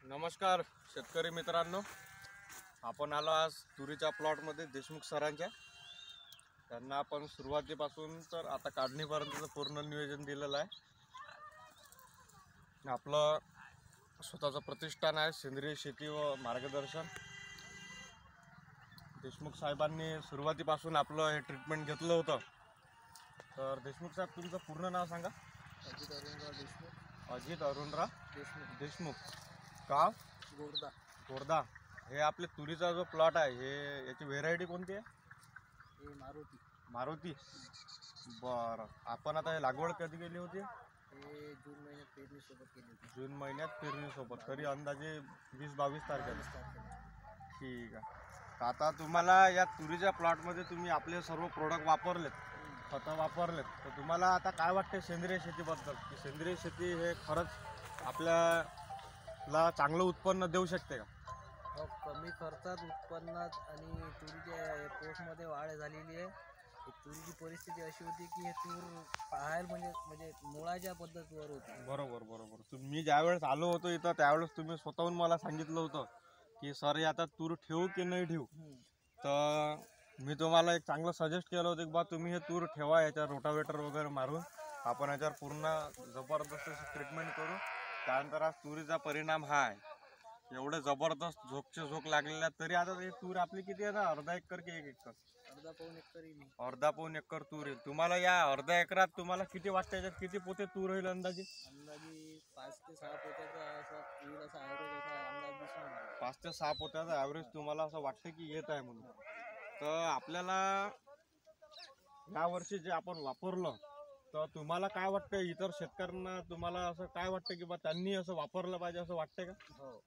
नमस्कार शेतकरी मित्रांनो, आपण आलो आज तुरीच्या प्लॉटमध्ये देशमुख सरांच्या. त्यांना आपण सुरुवातीपासून तर आता काढणीपर्यंतचं पूर्ण नियोजन दिलेलं आहे. आपलं स्वतःचं प्रतिष्ठान आहे सेंद्रिय शेती व मार्गदर्शन. देशमुख साहेबांनी सुरुवातीपासून आपलं हे ट्रीटमेंट घेतलं होतं. तर देशमुख साहेब, तुमचं पूर्ण नाव सांगा. अजित अरुणराव देशमुख. अजित अरुणराव देशमुख. गाव गोरदा. हे आपले तुरीचा जो प्लॉट आहे, हे याची व्हेरायटी कोणती आहे? हे मारुती. बरं, आपण आता हे लागवड कधी केली होती? हे जून महिन्यात पेरणीसोबत केली होती. जून महिन्यात पेरणीसोबत, तरी अंदाजे 20-22 तारखेला. ठीक आहे. तर आता तुम्हाला या तुरीच्या प्लॉटमध्ये तुम्ही आपले सर्व प्रोडक्ट वापरलेत, खतं वापरलेत, तर तुम्हाला आता काय वाटते सेंद्रिय शेतीबद्दल? की सेंद्रिय शेती हे खरंच आपल्याला चांगलं उत्पन्न देऊ शकते का? कमी खर्चात उत्पन्नात आणि तुरीच्या पोस्टमध्ये वाढ झालेली आहे. तुरीची परिस्थिती अशी होती की हे तूर पाहायला म्हणजे मुळाच्या पद्धतीवर होती. बरोबर. मी ज्यावेळेस आलो होतो इथं, त्यावेळेस तुम्ही स्वतःहून मला सांगितलं होतं की सर, आता तूर ठेवू की नाही ठेवू. तर मी तुम्हाला एक चांगलं सजेस्ट केलं होतं की बा तुम्ही हे तूर ठेवा, याच्यावर रोटावेटर वगैरे मारून आपण याच्यावर पूर्ण जबरदस्त ट्रीटमेंट करू. त्यानंतर आज तुरीचा परिणाम हा आहे. एवढे जबरदस्त झोक लागलेल्या, तरी आता हे तूर आपली किती आहे ना, अर्धा एकर की 1 एकर? अर्धा पाऊण एकर तूर येईल. तुम्हाला या अर्धा एकरात तुम्हाला किती वाटतं, याच्यात किती पोते तूर होईल अंदाजे? 5 ते 6 पोत्याचा असं येईल, असा ॲव्हरेज असा अंदाज दिसून 5 ते 6 पोत्याचा ॲव्हरेज तुम्हाला असं वाटतं की येत आहे म्हणून. तर आपल्याला या वर्षी जे आपण वापरलं, तर तुम्हाला काय वाटतं, इतर शेतकऱ्यांना तुम्हाला असं काय वाटतं की बा त्यांनी असं वापरलं पाहिजे, असं वाटतंय का? हो,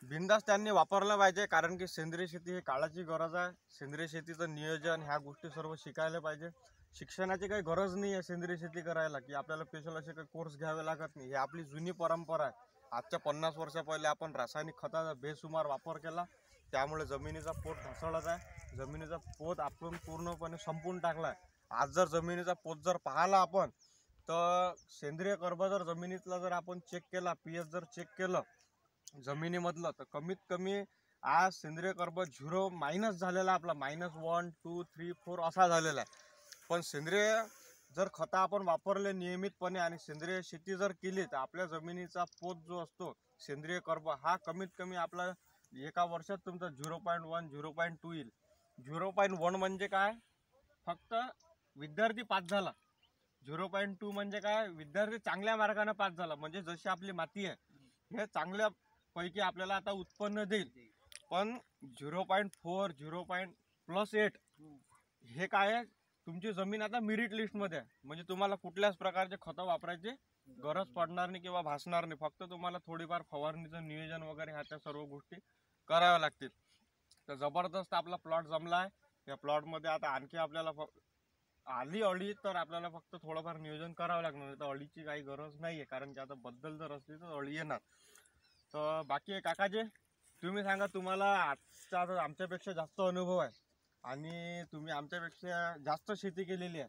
बिनधास्त त्यांनी वापरलं पाहिजे, कारण की सेंद्रिय शेती ही काळाची गरज आहे. सेंद्रिय शेतीचं नियोजन, ह्या गोष्टी सर्व शिकायला पाहिजे. शिक्षणाची काही गरज नाही आहे सेंद्रिय शेती करायला, की आपल्याला स्पेशल असे काही कोर्स घ्यावे लागत नाही. ही आपली जुनी परंपरा आहे. आजच्या 50 वर्षा पहिले आपण रासायनिक खताचा बेसुमार वापर केला, त्यामुळे जमिनीचा पोत ढासळत आहे. जमिनीचा पोत आपण पूर्णपणे संपून टाकला आहे. आज जर जमिनीचा पोत जर पाहिला आपण, तर सेंद्रिय कर्ब जर जमिनीतला जर आपण चेक केला, पीएच जर चेक केलं जमिनीमधलं, तर कमीत कमी आज सेंद्रिय कर्ब 0 मायनस झालेला, आपला -1, 2, 3, 4 असा झालेला आहे. पण सेंद्रिय जर खतं आपण वापरले नियमितपणे आणि सेंद्रिय शेती जर केली, तर आपल्या जमिनीचा पोत जो असतो सेंद्रिय कर्ब हा कमीत कमी आपला एका वर्षात तुमचा 0.1, 0.2 येईल. 0.1 म्हणजे काय? फक्त विद्यार्थी पास झाला. 0.2 म्हणजे काय? विद्यार्थी चांगल्या मार्गाने पास झाला. म्हणजे जशी आपली माती आहे, हे चांगल्या पैकी आपल्याला आता उत्पन्न देईल. पण 0.4, 0.8 हे काय आहे? तुमची जमीन आता मेरिट लिस्टमध्ये आहे. म्हणजे तुम्हाला कुठल्याच प्रकारचे खतं वापरायची गरज पडणार नाही किंवा भासणार नाही. फक्त तुम्हाला थोडीफार फवारणीचं नियोजन वगैरे ह्या त्या सर्व गोष्टी कराव्या लागतील. तर जबरदस्त आपला प्लॉट जमला आहे. या प्लॉटमध्ये आता आणखी आपल्याला आली अळी, तर आपल्याला फक्त थोडंफार नियोजन करावं लागणार. तर अळीची काही गरज नाही आहे, कारण की आता बद्दल जर असली तर अळी येणार. तर बाकी काकाजी, तुम्ही सांगा, तुम्हाला आजचा आता आमच्यापेक्षा जास्त अनुभव आहे आणि तुम्ही आमच्यापेक्षा जास्त शेती केलेली आहे.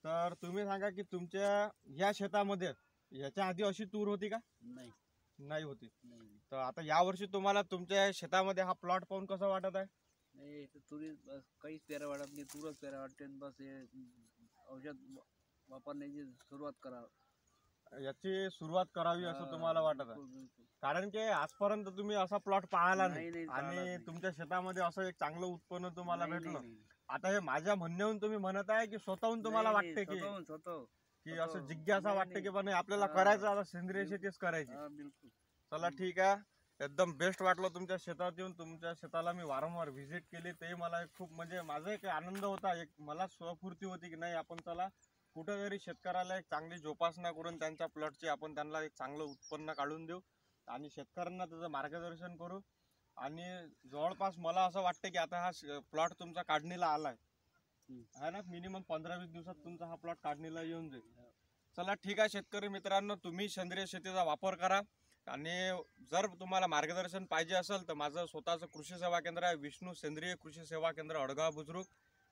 तर तुम्ही सांगा की तुमच्या या शेतामध्ये याच्या आधी अशी तूर होती का? नाही होती. तर आता यावर्षी तुम्हाला तुमच्या शेतामध्ये हा प्लॉट पाहून कसं वाटत आहे? नाही, तुरी काहीच पेरा वाटत नाही, तुरच पेरा वाटते. बस हे औषध वापरण्याची सुरुवात करा, याची सुरुवात करावी असं तुम्हाला वाटत आहे? कारण की आजपर्यंत तुम्ही असा प्लॉट पाहिला नाही आणि तुमच्या शेतामध्ये असं एक चांगलं उत्पन्न तुम्हाला भेटलं. आता हे माझ्या म्हणण्याहून तुम्ही म्हणत आहे की स्वतःहून तुम्हाला वाटते की असं जिज्ञासा वाटते की पण आपल्याला करायचं, आता सेंद्रिय शेतीच करायची? चला ठीक आहे. एकदम बेस्ट वाटलं तुमच्या शेतात येऊन. तुमच्या शेताला मी वारंवार व्हिजिट केली, ते मला खूप म्हणजे माझा एक आनंद होता. एक मला स्वपूर्ती होती की नाही, आपण चला कुठेतरी शेतकऱ्याला एक चांगली जोपासना करून त्यांच्या प्लॉटची आपण त्यांना एक चांगलं उत्पन्न काढून देऊ आणि शेतकऱ्यांना त्याचं मार्गदर्शन करू. आणि जवळपास मला असं वाटतं की आता हा प्लॉट तुमचा काढणीला आलाय आहे ना, मिनिमम 15-20 दिवसात तुमचा हा प्लॉट काढणीला येऊन जाईल. चला ठीक आहे शेतकरी मित्रांनो, तुम्ही सेंद्रिय शेतीचा वापर करा. आणि जर तुम्हाला मार्गदर्शन पाहिजे असेल तर माझं स्वतःचं कृषी सेवा केंद्र आहे, विष्णू सेंद्रिय कृषी सेवा केंद्र, अडगाव बुजुर्ग,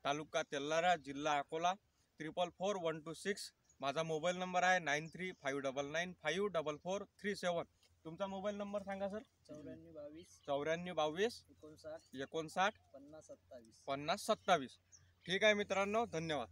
तालुका तेल्लारा, जिल्हा अकोला, 444126. माझा मोबाईल नंबर आहे 9359954437. तुमचा मोबाईल नंबर सांगा सर. 9422 9422 59 59 50 27. 50 27. ठीक आहे मित्रांनो, धन्यवाद.